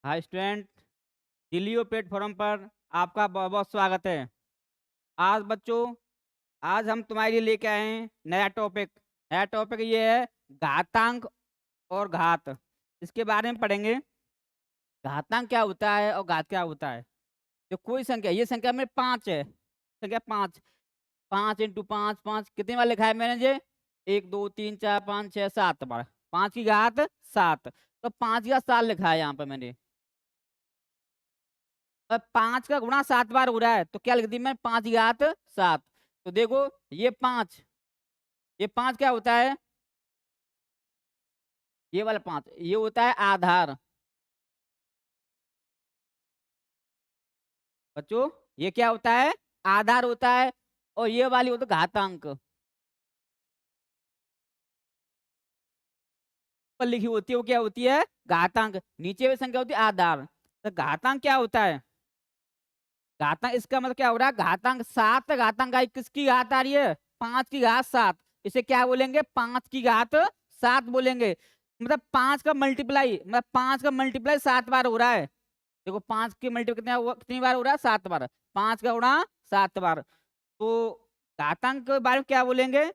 Hi student, दिलियो platform पर आपका बहुत बहुत स्वागत है। आज बच्चों, आज हम तुम्हारे लिए लेके आए हैं नया टॉपिक ये है घातांक और घात। इसके बारे में पढ़ेंगे। घातांक क्या होता है और घात क्या होता है। जो कोई संख्या, ये संख्या में 5 है, संख्या 5, 5 × 5, 5 कितनी बार लिखा है मैंने ये? 1 2 3 4 5 6 7 बार। 5 की घात 7, तो 5 की घात 7 लिखा है यहाँ पर मैंने। अब 5 का गुणा 7 बार हो रहा है, तो क्या लिख दी मैं? 5 की घात 7। तो देखो, ये पांच क्या होता है? ये वाला 5 ये होता है आधार। बच्चों, ये क्या होता है? आधार होता है। और ये वाली होता है घातांक, पर लिखी होती है वो क्या होती है? घातांक। नीचे भी संख्या होती है आधार। तो घातांक क्या होता है? घातांक, इसका मतलब क्या हो रहा है? घातांक 7 घातांक आई, किसकी घात आ रही है? 5 की घात 7। इसे क्या बोलेंगे? 5 की घात 7 बोलेंगे। मतलब 5 का मल्टीप्लाई 7 बार हो रहा है। देखो, 5 की मल्टीप्लाई कितनी बार हो रहा है? 7 बार। 5 का गुणा 7 बार। तो घातांक के बारे में क्या बोलेंगे?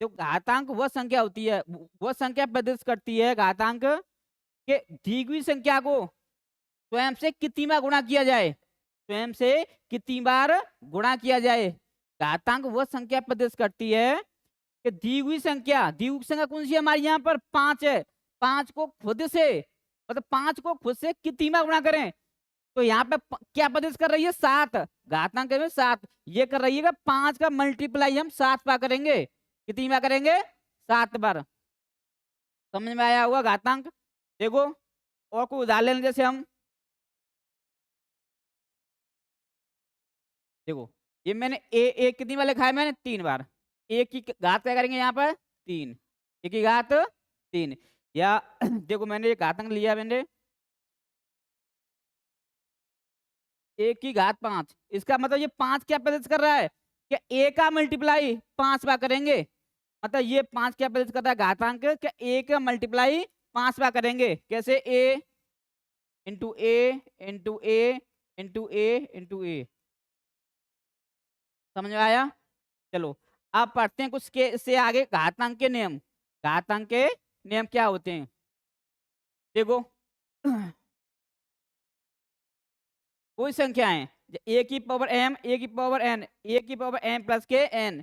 जो घातांक वह संख्या होती है, वह संख्या प्रदर्शित करती है घातांक के दी हुई संख्या को स्वयं से कितनी बार गुणा किया जाए, स्वयं से कितनी बार गुणा किया जाए। घातांक वह संख्या प्रदर्शित करती है कि दी हुई संख्या कौन सी है? हमारी यहाँ पर 5 है। 5 को खुद से, मतलब 5 को खुद से कितनी बार गुणा करें? तो यहाँ पे क्या प्रदर्शित कर रही है? 7। घातांक में 7 ये कर रही है कि 5 का मल्टीप्लाई हम 7 बार करेंगे। कितनी बार करेंगे? 7 बार। समझ में आया होगा घातांक। देखो, और कोई उदाहरण जैसे हम देखो, ये मैंने ए कितनी बार लिखा है? मैंने 3 बार। ए की घात क्या करेंगे यहाँ पर? 3। ए की घात 3। या देखो, मैंने ये घातांक लिया मैंने, ए की घात 5। इसका मतलब ये 5 क्या प्रदर्शित कर रहा है? क्या ए का मल्टीप्लाई 5 बार करेंगे। मतलब ये 5 क्या प्रदर्शित कर रहा है? घातांक क्या ए का मल्टीप्लाई 5 बार करेंगे। कैसे? ए इंटू ए इंटू ए इंटू ए इंटू ए। समझ में आया? चलो, अब पढ़ते हैं कुछ के इससे आगे घातांक के नियम। घातांक के नियम क्या होते हैं? देखो, कोई संख्याएं ए की पावर एम, ए की पावर एन, ए की पावर एम प्लस के एन,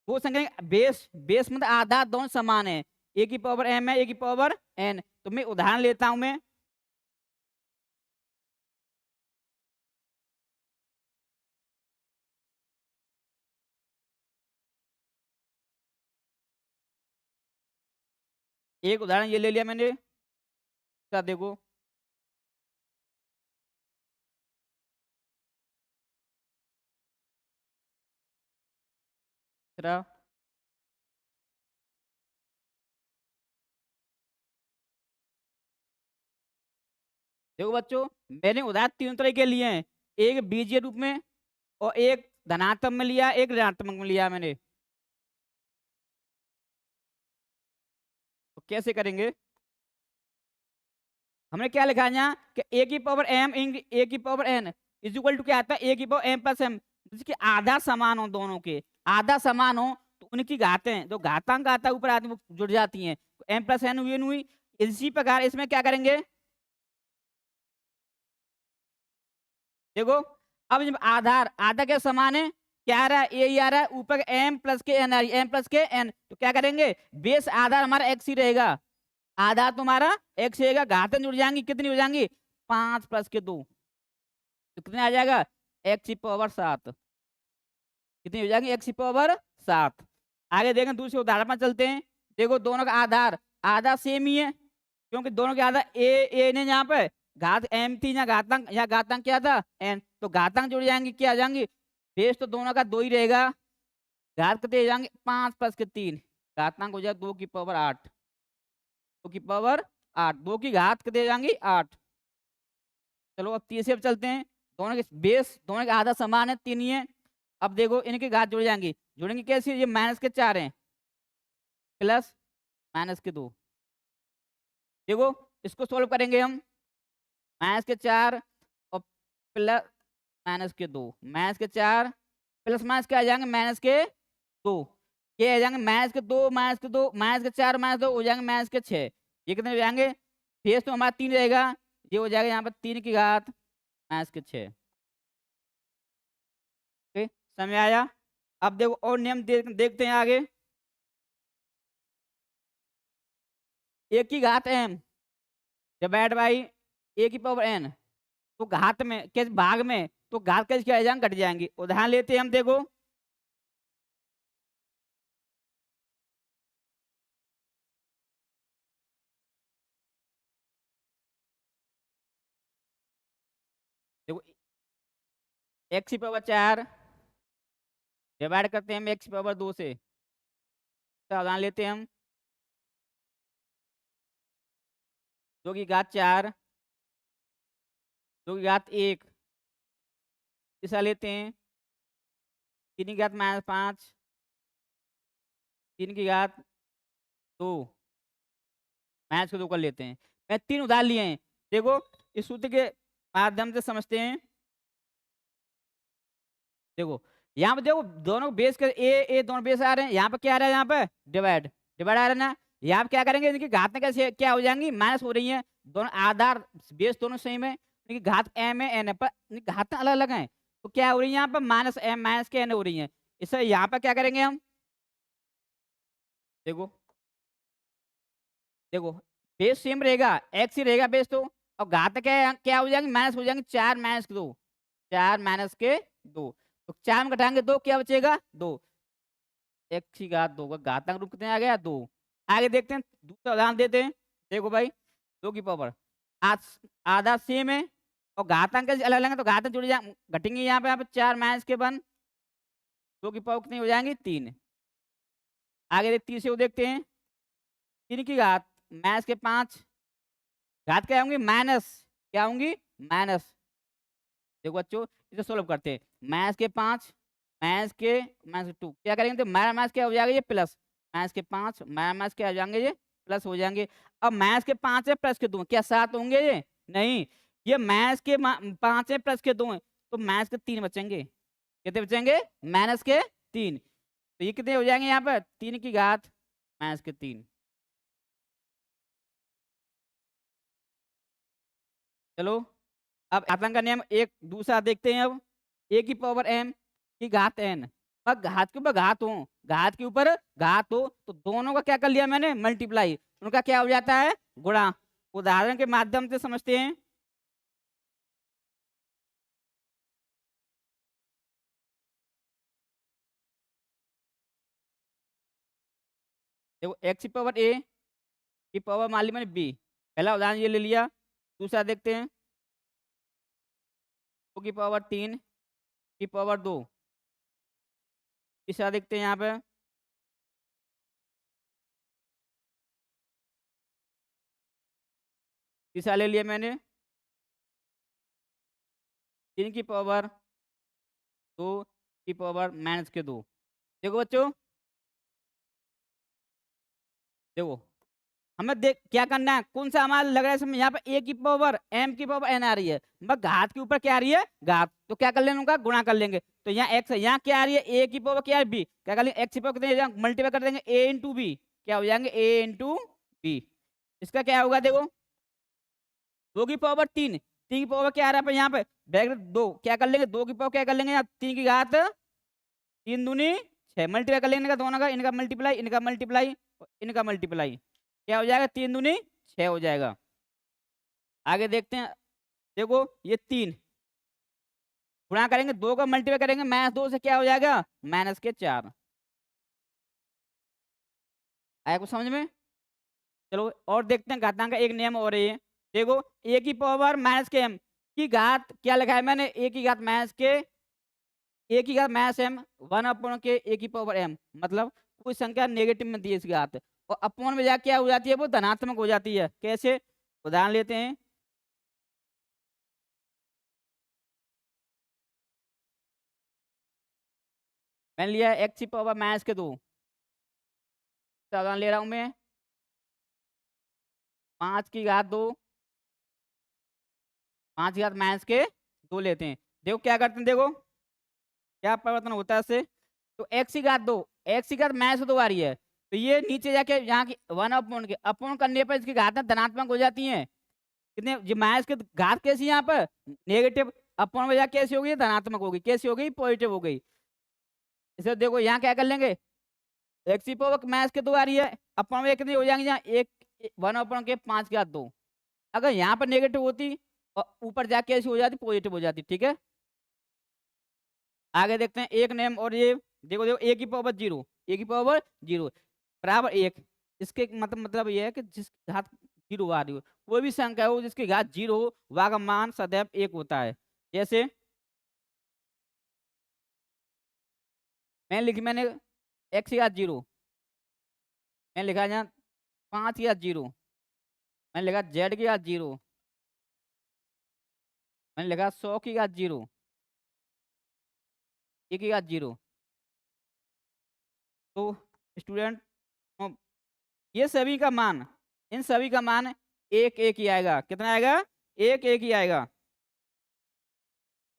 वो संख्या बेस बेस मतलब आधार दोनों समान है। ए की पावर एम है, ए की पावर एन। तो मैं उदाहरण लेता हूं मैं। एक उदाहरण ये ले लिया मैंने। क्या देखो, जरा देखो बच्चों, मैंने उदाहरण तीन तरह के लिए हैं। एक बीजीय रूप में, और एक धनात्मक में लिया, एक ऋणात्मक में लिया मैंने। तो कैसे करेंगे? हमने क्या लिखा है यहाँ कि ए की पावर एम इन ए की power N is equal to क्या आता है? ए की पावर एम प्लस एम। जिसके आधा समान हो, दोनों के आधा समान हो, तो उनकी घातें, जो घातांक आता है ऊपर आती वो जुड़ जाती हैं। एम प्लस एन हुई, हुई। इसी प्रकार इसमें क्या करेंगे? देखो, अब जब आधार आधा के समान है, क्या आ रहा है? ए ही आ रहा है। ऊपर एम प्लस के एन आ रही है, एम प्लस के एन। तो क्या करेंगे? बेस आधार हमारा एक्स ही रहेगा। आधार तुम्हारा एक्स रहेगा। घातें जुड़ जाएंगी, कितनी हो जाएंगी? 5 प्लस के 2। तो कितने आ जाएगा? एक्स की पावर 7। कितनी हो जाएगी? एक्स की पावर 7। आगे देखें, दूसरे उदाहरण में चलते हैं। देखो, दोनों का आधार आधा सेम ही है, क्योंकि दोनों के आधार ए ने यहाँ पे घात एम थी, यहाँ घातांक क्या था? एन। तो घातांक जुड़ जाएंगे, क्या आ जाएंगी? बेस तो दोनों का 2 ही रहेगा। घात कितने हो जाएंगे? 5 प्लस के 3। घातांक हो जाएगा 2 की पावर 8। 2 की पावर 8। 2 की घात कितने हो जाएंगी? 8। चलो, अब तीसरे पे चलते हैं। दोनों के बेस, दोनों के आधा समान है, 3 ही है। अब देखो, इनकी घात जुड़ जाएंगी। जुड़ेंगे कैसे? ये माइनस के 4 हैं, प्लस माइनस के 2। देखो, इसको सोल्व करेंगे हम। -4 और प्लस -2, -4 प्लस माइनस क्या आ जाएंगे -2, ये आ जाएंगे -2 -2 -4 -2 हो जाएंगे -6। ये कितने हो जाएंगे? फेस तो हमारा 3 रहेगा, ये हो जाएगा यहाँ पर 3 की घात -6। ठीक, समझ में आया? अब देखो और नियम देखते हैं आगे। ए की घात m डिवाइड बाई ए की पावर n, तो घात में किस भाग में, तो घात कैसे क्या आ जाएंगे? घट जाएंगे। उदाहरण लेते हैं हम, देखो देखो x की पावर 4 डिवाइड करते हैं हम x की पावर 2 से। तो उदाहरण लेते हैं हम, 2 की घात 4, 2 की घात 1, ऐसा लेते हैं 3 की घात -5, 3 की घात 2, -2 कर लेते हैं। मैं 3 उदाहरण लिए हैं, देखो इस सूत्र के माध्यम से समझते हैं। देखो यहाँ पे देखो दोनों बेस कर ए दोनों बेस आ रहे हैं, यहाँ पे क्या आ रहा है? यहाँ पे डिवाइड डिवाइड आ रहा है ना। यहाँ पे क्या करेंगे? इनकी घातें कैसे क्या हो जाएंगी? माइनस हो रही हैं, दोनों आधार बेस दोनों सेम है, इनकी घात m है n है, पर इनकी घातें अलग अलग हैं, तो क्या हो रही है? यहाँ पर -m -n हो रही है। इससे यहाँ पर क्या करेंगे हम? देखो देखो बेस सेम रहेगा, x ही रहेगा बेस, तो और घात क्या हो जाएंगे? माइनस हो जाएंगे 4 -2, 4 -2, तो 4 में घटाएंगे 2, क्या बचेगा? 2, x की घात 2 का घातांक रूप कितने आ गया? 2। आगे देखते हैं, दूसरा उदाहरण देते हैं। देखो भाई 2 की पावर आधा सेम है और घातांक अलग अलग है, तो घातांक जुड़ जा घटेंगे। यहाँ पे 4 -1, 2 की पावर कितनी हो जाएंगी? 3। आगे तीसरे को देखते हैं, 3 की घात -5, घात क्या होंगी? माइनस, क्या होंगी? माइनस। देखो बच्चों इसे सोल्व करते हैं, -5 -2 क्या करेंगे? तो माइनस क्या हो जाएगा? ये प्लस, -5 माइनस क्या हो जाएंगे? ये प्लस हो जाएंगे। अब -5 है प्लस के 2 क्या 7 होंगे? ये नहीं, ये -5 है प्लस के 2 है, तो -3 बचेंगे। कितने बचेंगे? -3। तो ये कितने हो जाएंगे? यहाँ पर 3 की घात -3। चलो अब घातांक का नियम एक दूसरा देखते हैं। अब ए की पावर m की घात n, अब घात के ऊपर घात हो, घात के ऊपर घात हो, तो दोनों का क्या कर लिया मैंने? मल्टीप्लाई, उनका क्या हो जाता है? गुणा। उदाहरण के माध्यम से समझते हैं। देखो x की पावर a की पावर मान ली मैंने b, पहला उदाहरण ये ले लिया। दूसरा देखते हैं, 2 की पावर 3 की पावर 2। तीसरा देखते हैं यहाँ पे, तीसरा ले लिया मैंने 3 की पावर 2 की पावर -2। देखो बच्चों, देखो हमें देख क्या करना है, कौन सा हमारा लग रहा है इसमें? यहाँ पे ए की पावर m की पावर n आ रही है, मगर घात के ऊपर क्या आ रही है? घात, तो क्या कर लेंगे? उनका गुणा कर लेंगे। तो यहाँ x है, यहाँ क्या आ रही है? ए की पावर क्या है? b, क्या कर लेंगे? x की पावर कितने मल्टीप्लाई कर देंगे? a इंटू बी, क्या हो जाएंगे? a into B. इसका क्या होगा? देखो 2 की पावर 3, 3 की पावर क्या आ रहा है यहाँ पे? ब्रैकेट 2, क्या कर लेंगे? 2 की पावर क्या कर लेंगे? 3 की घात 3 दूनी 6, मल्टीप्लाई कर लेंगे इनका दोनों का, इनका मल्टीप्लाई, इनका मल्टीप्लाई, इनका मल्टीप्लाई, क्या हो जाएगा? 3 दूनी 6 हो जाएगा। आगे देखते हैं, देखो ये 3 गुणा करेंगे, 2 का मल्टीप्लाई करेंगे -2 से, क्या हो जाएगा? -4। आया कुछ समझ में? चलो और देखते हैं घातांक का एक नियम और है। देखो a की पावर -m की घात क्या लिखा है मैंने? a की घात a की घात -m 1 के a की पावर m, मतलब कोई संख्या नेगेटिव में दी है इसकी घात, और अपॉन में जाके क्या हो जाती है? वो धनात्मक हो जाती है। कैसे? उदाहरण लेते हैं, मैंने लिया x की पावर -2, उदाहरण ले रहा हूँ मैं 5 की घात 2 5 की घात माइनस के 2 लेते हैं। देखो क्या करते हैं, देखो क्या परिवर्तन होता है इससे। तो x की घात 2, x की घात माइनस 2 आ रही है, तो ये नीचे जाके यहाँ की 1 के अपूर्ण करने पर इसकी घातें धनात्मक हो जाती हैं। कितने जो माइनस की घात कैसी है यहाँ पर नेगेटिव, अपूर्ण वजह कैसी होगी, धनात्मक होगी, कैसी हो गई, पॉजिटिव हो गई। इसे देखो यहाँ क्या कर लेंगे, एक्स की पावर माइनस के 2 आ रही है, अपूर्ण वजह कितनी हो जाएंगी, यहाँ एक 1/5 की घात 2। अगर यहाँ पर नेगेटिव होती और ऊपर जाके ऐसी हो जाती, पॉजिटिव हो जाती। ठीक है, आगे देखते हैं एक नियम और ये देखो, देखो ए की पावर 0, ए की पावर 0 बराबर 1। इसके मतलब ये है कि जिसकी घात 0 आ रही हो, कोई भी संख्या हो जिसकी घात 0 हो, वह का मान सदैव 1 होता है। जैसे मैंने x की घात 0, मैंने लिखा यहाँ 5 की घात 0, मैंने लिखा z की घात 0, मैंने लिखा 100 की घात 0, ए की घात 0। तो स्टूडेंट ये सभी का मान, इन सभी का मान 1 1 ही आएगा। कितना आएगा, 1 1 ही आएगा।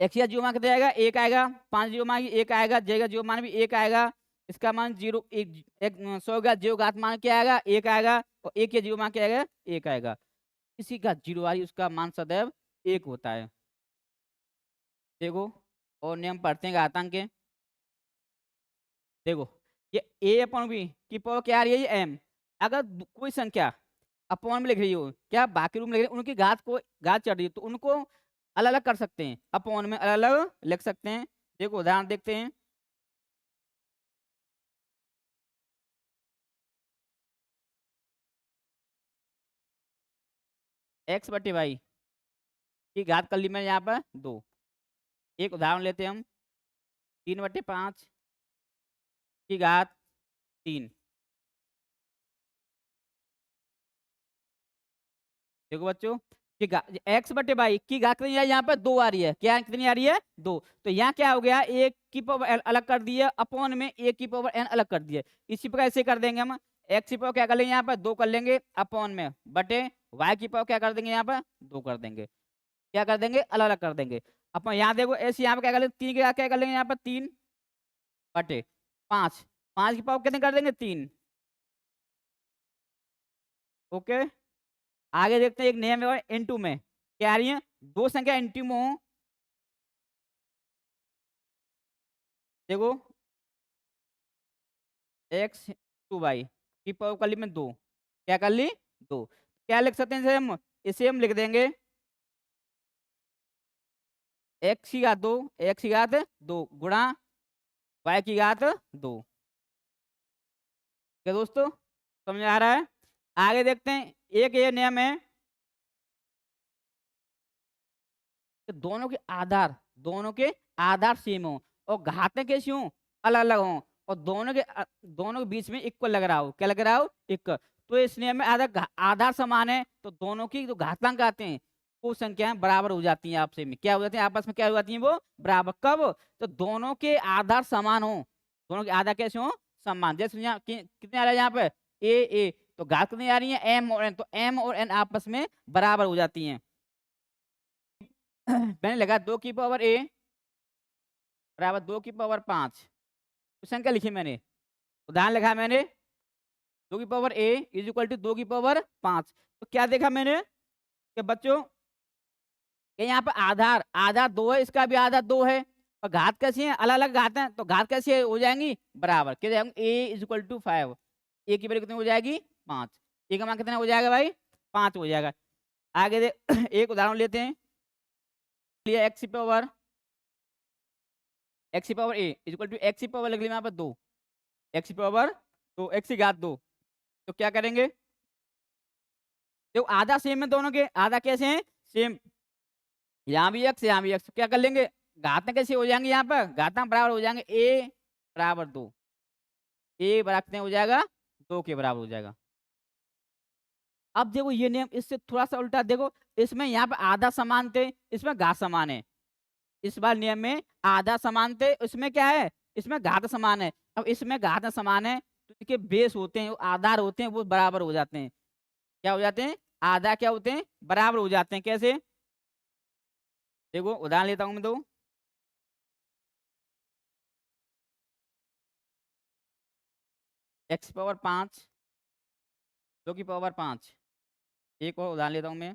एक्स का जीरो मान कितना आएगा, 1 आएगा। 5 जीरो मान 1 आएगा, जे का जीरो मान भी 1 आएगा। इसका मान 0 1 100 का जीरो घात मान क्या आएगा, 1 आएगा। और 1 के जीरो मान क्या आएगा, 1 आएगा। इसी का जीरो आई उसका मान सदैव 1 होता है। देखो और नियम पढ़ते हैं घातांक के। देखो ये a अपॉन बी की पावर क्या आ रही है, ये m। अगर कोई संख्या अपॉन में लिख रही हो, क्या बाकी रूप में लिख रही है, उनकी घात चढ़ रही है, तो उनको अलग अलग कर सकते हैं, अपॉन में अलग अलग लिख सकते हैं। देखो उदाहरण देखते हैं। x बटे वाई की घात कर ली मैंने यहाँ पर 2। एक उदाहरण लेते हैं हम, 3/5 की घात 3। देखो बच्चों कि x बटे वाई की घात कितनी है, यहाँ पर 2 आ रही है। क्या कितनी आ रही है, 2। तो यहाँ क्या हो गया, एक की पावर n अलग कर दी है, अपॉन में एक की पावर n अलग कर दी है। इसी प्रकार ऐसे कर देंगे हम, x की पावर क्या कर लेंगे यहाँ पर 2 कर लेंगे, अपॉन में बटे y की पावर क्या कर देंगे यहाँ पर 2 कर देंगे। क्या कर देंगे, अलग अलग कर देंगे। अपन यहाँ देखो ऐसे यहाँ पर क्या कर लेंगे, 3 के क्या कर लेंगे यहाँ पर 3 बटे 5, 5 की पावर कितने कर देंगे 3। ओके, आगे देखते हैं एक नियम है इनटू में क्या आ रही है, दो संख्या इनटू में हो। देखो एक्स टू वाई की पावर कर ली में 2, क्या कर ली 2। क्या लिख सकते हैं इसे हम लिख देंगे एक्स की घात 2, एक्स की घात 2 गुणा वाई की घात 2। क्या दोस्तों समझ आ रहा है। आगे देखते हैं एक ये नियम है कि दोनों के आधार सेम हो और घातें कैसी हों, अलग अलग हों, और दोनों के बीच में इक्वल लग रहा हो। क्या लग रहा हो, इक्वल। तो इस नियम में आधार समान है, तो दोनों की जो घातांक आते हैं वो संख्याएं बराबर हो जाती हैं आपस में। क्या हो जाती है, आपस में क्या हो जाती हैं वो बराबर। कब, तो दोनों के आधार समान हो, दोनों के आधार कैसे हो, समान। जैसे यहाँ कितने आ रहा है यहाँ पे ए, तो घात कितनी आ रही है एम और एन, तो एम और एन आपस में बराबर हो जाती हैं। मैंने लगा 2 की पावर a बराबर 2 की पावर 5, संख्या लिखी मैंने, उदाहरण लिखा मैंने 2 की power a is equal to 2 की पावर 5। तो क्या देखा मैंने कि बच्चों कि यहाँ पर आधार 2 है, इसका भी आधार 2 है, और घात कैसी है, अलग अलग घात है, तो घात कैसी हो जाएंगी बराबर। क्या जाएंगे, a is equal to 5, a की वैल्यू कितनी हो जाएगी 5, a का मान कितना हो जाएगा भाई 5 हो जाएगा। आगे एक उदाहरण लेते हैं, एक्स की power a is equal to X की पावर लग ली यहाँ पर 2, एक्स की पावर 2 एक्स की घात 2। तो क्या करेंगे, देखो आधा सेम है दोनों के, आधा कैसे हैं सेम, यहाँ भी एक्स यहाँ भी एक्स। क्या कर लेंगे, घातें कैसे हो जाएंगे, यहाँ पर घातांक बराबर हो जाएंगे, a बराबर 2, a बराबर कितने हो जाएगा 2 के बराबर हो जाएगा। अब देखो ये नियम इससे थोड़ा सा उल्टा, देखो इसमें यहाँ पे आधा समान थे, इसमें घात समान है। इस बार नियम में आधा समान थे, इसमें क्या है, इसमें घात समान है। अब इसमें घात समान है तो इनके बेस होते हैं, आधार होते हैं, वो बराबर हो जाते हैं। क्या हो जाते हैं, आधा क्या होते हैं बराबर हो जाते हैं। कैसे, देखो उदाहरण लेता हूँ मैं 2। x पावर 5, 2 की पावर 5। एक और उदाहरण लेता हूँ मैं।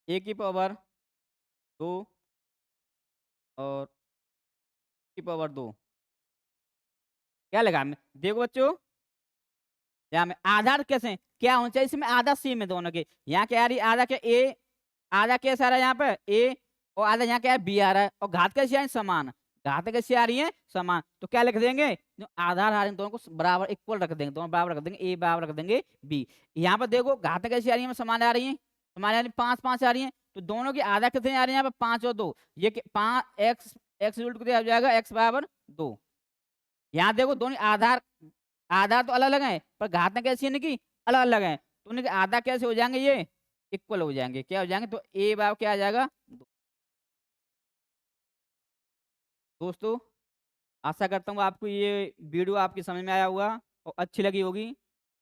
a की पावर 2 और की पावर 2। क्या लगा मैं, देखो बच्चों, यहाँ में आधार कैसे क्या होना चाहिए, इसमें आधा सेम है दोनों के। यहाँ क्या आ रही है, आधा क्या ए, आधा कैसे आ रहा है यहाँ पे ए, और आधा यहाँ क्या है बी आ रहा है, और घात कैसे आ रही है समान, घात कैसे आ रही है समान, तो क्या लिख देंगे, जो आधार आ रहे हैं दोनों को बराबर इक्वल रख देंगे, दोनों बराबर रख देंगे, ए बराबर रख देंगे बी। यहाँ पर देखो घात कैसे आ रही है, समान आ रही है, समान आ रही है, 5 5 आ रही है, तो दोनों की आधा कितने आ रही है यहाँ पे 5 और 2, ये 5 एक्स, एक्स उल्ट कितने आ जाएगा, एक्स बराबर 2। यहाँ देखो दोनों आधार, आधार तो अलग अलग है पर घातें कैसी है इनकी अलग अलग है, तो उनके आधा कैसे हो जाएंगे, ये इक्वल हो जाएंगे, क्या हो जाएंगे, तो ए बराबर क्या आ जाएगा 2। दोस्तों आशा करता हूँ आपको ये वीडियो आपकी समझ में आया होगा और अच्छी लगी होगी,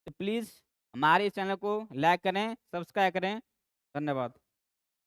तो प्लीज़ हमारे इस चैनल को लाइक करें, सब्सक्राइब करें। धन्यवाद।